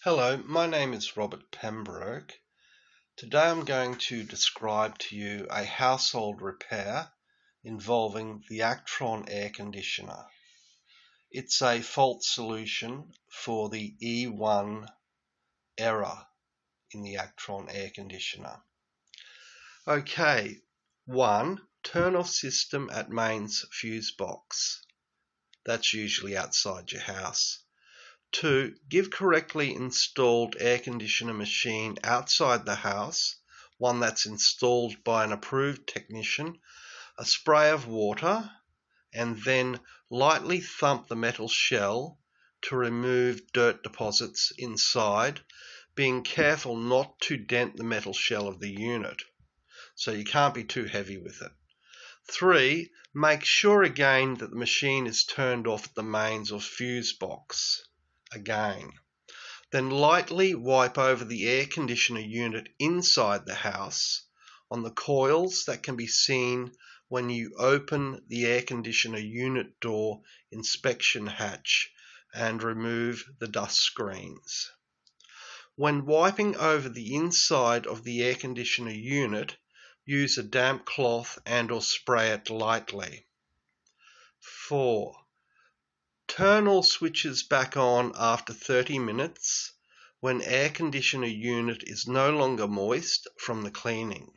Hello, my name is Robert Pembroke. Today I'm going to describe to you a household repair involving the Actron air conditioner. It's a fault solution for the E1 error in the Actron air conditioner. Okay, 1. Turn off system at mains fuse box. That's usually outside your house. 2. Give correctly installed air conditioner machine outside the house, one that's installed by an approved technician, a spray of water, and then lightly thump the metal shell to remove dirt deposits inside, being careful not to dent the metal shell of the unit. So you can't be too heavy with it. 3. Make sure again that the machine is turned off at the mains or fuse box. Again. Then lightly wipe over the air conditioner unit inside the house on the coils that can be seen when you open the air conditioner unit door inspection hatch and remove the dust screens. When wiping over the inside of the air conditioner unit, use a damp cloth and/or spray it lightly. 4. Turn all switches back on after 30 minutes when air conditioner unit is no longer moist from the cleaning,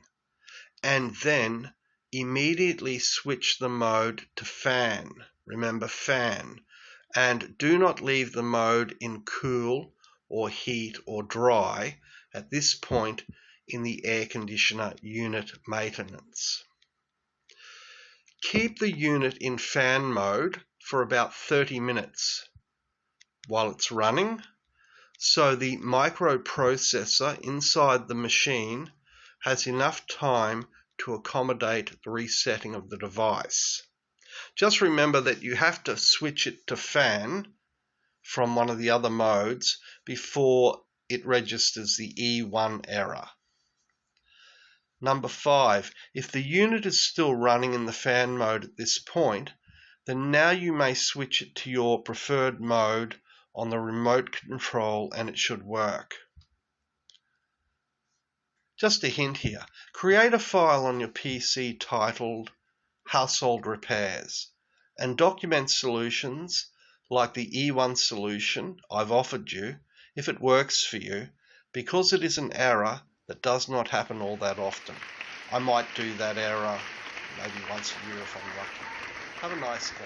and then immediately switch the mode to fan. Remember, fan, and do not leave the mode in cool or heat or dry at this point in the air conditioner unit maintenance. Keep the unit in fan mode for about 30 minutes while it's running, so the microprocessor inside the machine has enough time to accommodate the resetting of the device. Just remember that you have to switch it to fan from one of the other modes before it registers the E1 error. Number 5, if the unit is still running in the fan mode at this point, then now you may switch it to your preferred mode on the remote control and it should work. Just a hint here, create a file on your PC titled Household Repairs and document solutions like the E1 solution I've offered you if it works for you, because it is an error that does not happen all that often. I might do that error maybe once a year if I'm lucky. Have a nice day.